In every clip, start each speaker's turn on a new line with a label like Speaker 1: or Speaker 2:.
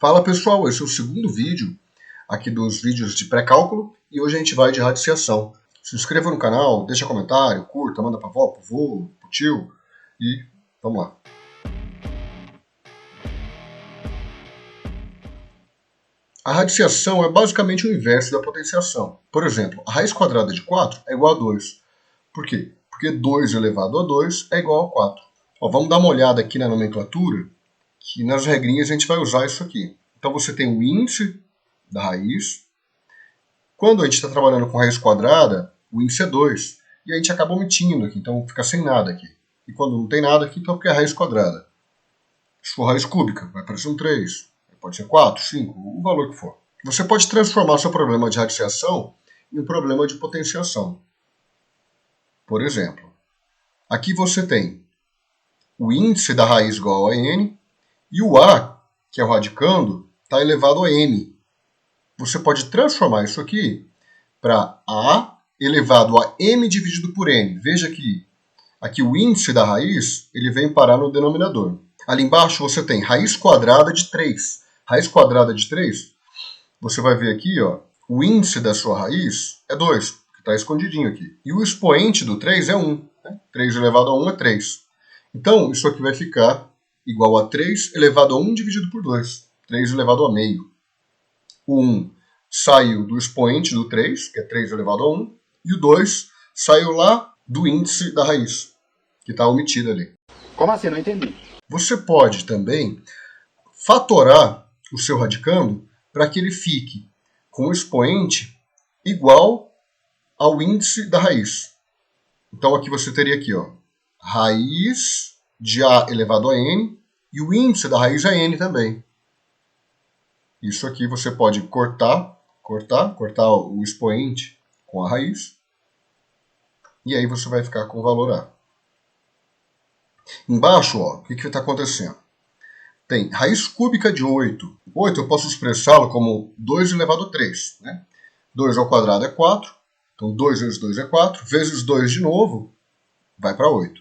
Speaker 1: Fala pessoal, esse é o segundo vídeo aqui dos vídeos de pré-cálculo e hoje a gente vai de radiciação. Se inscreva no canal, deixa comentário, curta, manda pra avó, pro vô, pro tio e vamos lá. A radiciação é basicamente o inverso da potenciação. Por exemplo, a raiz quadrada de 4 é igual a 2. Por quê? Porque 2 elevado a 2 é igual a 4. Vamos dar uma olhada aqui na nomenclatura, que nas regrinhas a gente vai usar isso aqui. Então você tem o índice da raiz. Quando a gente está trabalhando com raiz quadrada, o índice é 2. E a gente acaba omitindo aqui, então fica sem nada aqui. E quando não tem nada aqui, então fica a raiz quadrada. Se for raiz cúbica, vai aparecer um 3. Pode ser 4, 5, o valor que for. Você pode transformar seu problema de radiciação em um problema de potenciação. Por exemplo, aqui você tem o índice da raiz igual a n e o a, que é o radicando, está elevado a m. Você pode transformar isso aqui para a elevado a m dividido por n. Veja que aqui o índice da raiz ele vem parar no denominador. Ali embaixo você tem raiz quadrada de 3. Raiz quadrada de 3, você vai ver aqui, ó, o índice da sua raiz é 2, que está escondidinho aqui. E o expoente do 3 é 1. Né? 3 elevado a 1 é 3. Então, isso aqui vai ficar igual a 3 elevado a 1 dividido por 2. 3 elevado a meio. O 1 saiu do expoente do 3, que é 3 elevado a 1. E o 2 saiu lá do índice da raiz, que está omitido ali.
Speaker 2: Como assim? Não entendi.
Speaker 1: Você pode também fatorar o seu radicando para que ele fique com o expoente igual ao índice da raiz. Então aqui você teria aqui, ó, raiz de a elevado a n e o índice da raiz é n também. Isso aqui você pode cortar o expoente com a raiz e aí você vai ficar com o valor a. Embaixo, ó, o que está acontecendo? Tem raiz cúbica de 8. 8 eu posso expressá-lo como 2 elevado a 3. Né? 2 ao quadrado é 4. Então 2 vezes 2 é 4. Vezes 2 de novo, vai para 8.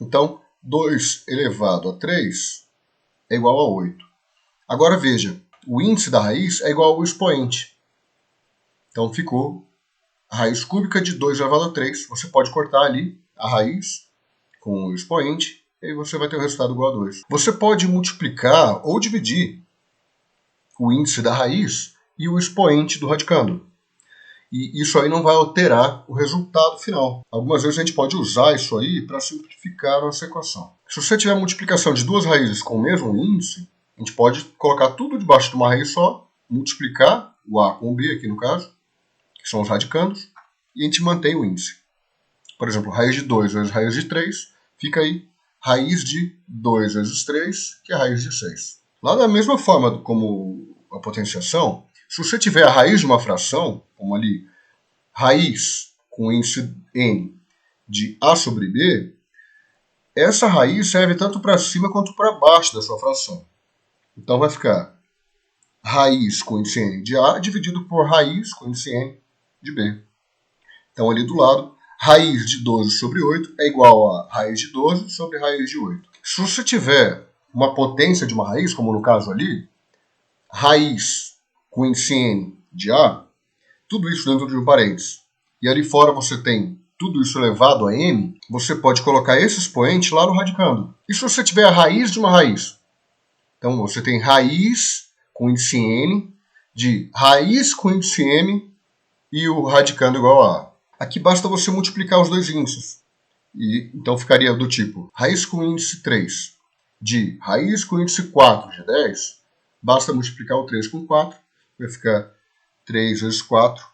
Speaker 1: Então 2 elevado a 3 é igual a 8. Agora veja, o índice da raiz é igual ao expoente. Então ficou a raiz cúbica de 2 elevado a 3. Você pode cortar ali a raiz com o expoente. E aí você vai ter o resultado igual a 2. Você pode multiplicar ou dividir o índice da raiz e o expoente do radicando. E isso aí não vai alterar o resultado final. Algumas vezes a gente pode usar isso aí para simplificar a nossa equação. Se você tiver multiplicação de duas raízes com o mesmo índice, a gente pode colocar tudo debaixo de uma raiz só, multiplicar o a com o b aqui no caso, que são os radicandos, e a gente mantém o índice. Por exemplo, raiz de 2 vezes raiz de 3, fica aí raiz de 2 vezes 3, que é a raiz de 6. Lá da mesma forma como a potenciação, se você tiver a raiz de uma fração, como ali, raiz com índice n de a sobre b, essa raiz serve tanto para cima quanto para baixo da sua fração. Então vai ficar raiz com índice n de a dividido por raiz com índice n de b. Então ali do lado, raiz de 12 sobre 8 é igual a raiz de 12 sobre raiz de 8. Se você tiver uma potência de uma raiz, como no caso ali, raiz com índice n de a, tudo isso dentro de um parênteses, e ali fora você tem tudo isso elevado a m, você pode colocar esse expoente lá no radicando. E se você tiver a raiz de uma raiz? Então você tem raiz com índice n de raiz com índice m e o radicando igual a a. Aqui basta você multiplicar os dois índices. E, então ficaria do tipo raiz com índice 3 de raiz com índice 4 de 10. Basta multiplicar o 3 com 4. Vai ficar 3 vezes 4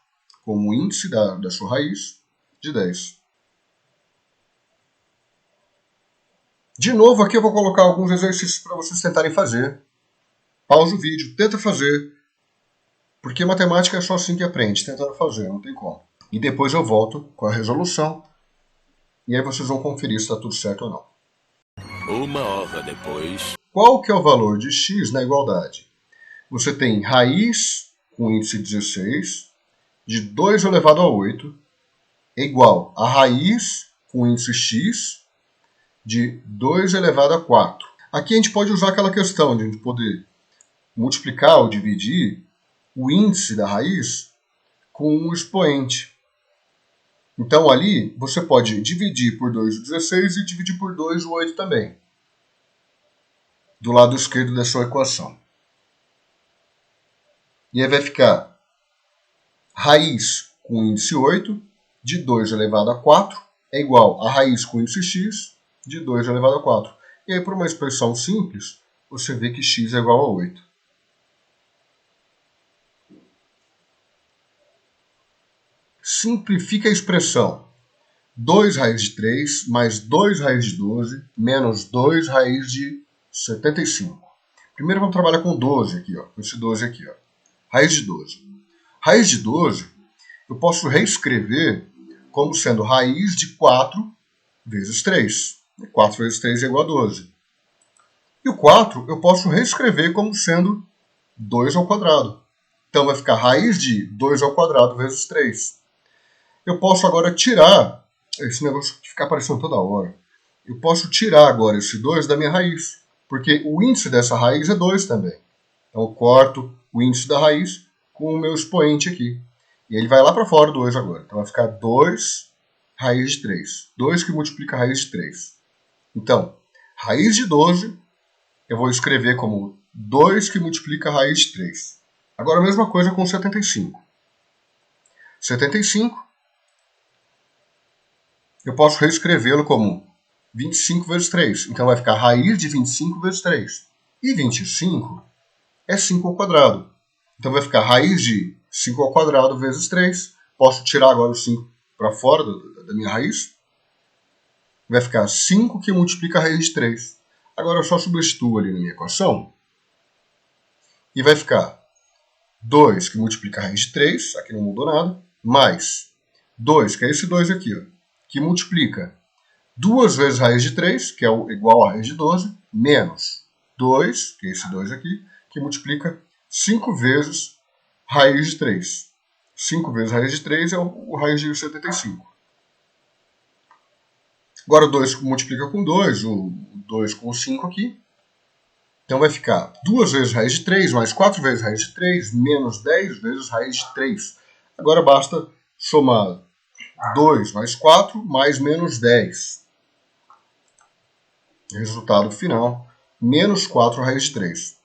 Speaker 1: como o índice da sua raiz de 10. De novo, aqui eu vou colocar alguns exercícios para vocês tentarem fazer. Pausa o vídeo, tenta fazer. Porque matemática é só assim que aprende, tentando fazer, não tem como. E depois eu volto com a resolução. E aí vocês vão conferir se está tudo certo ou não.
Speaker 3: 1 hora depois.
Speaker 1: Qual que é o valor de x na igualdade? Você tem raiz com índice 16 de 2 elevado a 8 é igual a raiz com índice x de 2 elevado a 4. Aqui a gente pode usar aquela questão de a gente poder multiplicar ou dividir o índice da raiz com um expoente. Então, ali, você pode dividir por 2 o 16 e dividir por 2 o 8 também, do lado esquerdo da sua equação. E aí vai ficar raiz com índice 8 de 2 elevado a 4 é igual a raiz com índice x de 2 elevado a 4. E aí, por uma expressão simples, você vê que x é igual a 8. Simplifica a expressão. 2 raiz de 3 mais 2 raiz de 12 menos 2 raiz de 75. Primeiro vamos trabalhar com 12 aqui, ó, com esse 12 aqui. Ó. Raiz de 12. Raiz de 12 eu posso reescrever como sendo raiz de 4 vezes 3. 4 vezes 3 é igual a 12. E o 4 eu posso reescrever como sendo 2 ao quadrado. Então vai ficar raiz de 2 ao quadrado vezes 3. Eu posso agora tirar, esse negócio ficar aparecendo toda hora, eu posso tirar agora esse 2 da minha raiz, porque o índice dessa raiz é 2 também. Então eu corto o índice da raiz com o meu expoente aqui. E ele vai lá para fora do 2 agora. Então vai ficar 2 raiz de 3. 2 que multiplica a raiz de 3. Então, raiz de 12 eu vou escrever como 2 que multiplica a raiz de 3. Agora a mesma coisa com 75. 75 eu posso reescrevê-lo como 25 vezes 3. Então vai ficar raiz de 25 vezes 3. E 25 é 5 ao quadrado. Então vai ficar raiz de 5 ao quadrado vezes 3. Posso tirar agora o 5 para fora da minha raiz. Vai ficar 5 que multiplica a raiz de 3. Agora eu só substituo ali na minha equação. E vai ficar 2 que multiplica a raiz de 3. Aqui não mudou nada. Mais 2, que é esse 2 aqui, ó, que multiplica 2 vezes raiz de 3, que é igual a raiz de 12, menos 2, que é esse 2 aqui, que multiplica 5 vezes raiz de 3. 5 vezes raiz de 3 é o raiz de 75. Agora o 2 multiplica com 2, o 2 com o 5 aqui. Então vai ficar 2 vezes raiz de 3, mais 4 vezes raiz de 3, menos 10 vezes raiz de 3. Agora basta somar 2 mais 4, mais menos 10. Resultado final, menos 4 raiz de 3.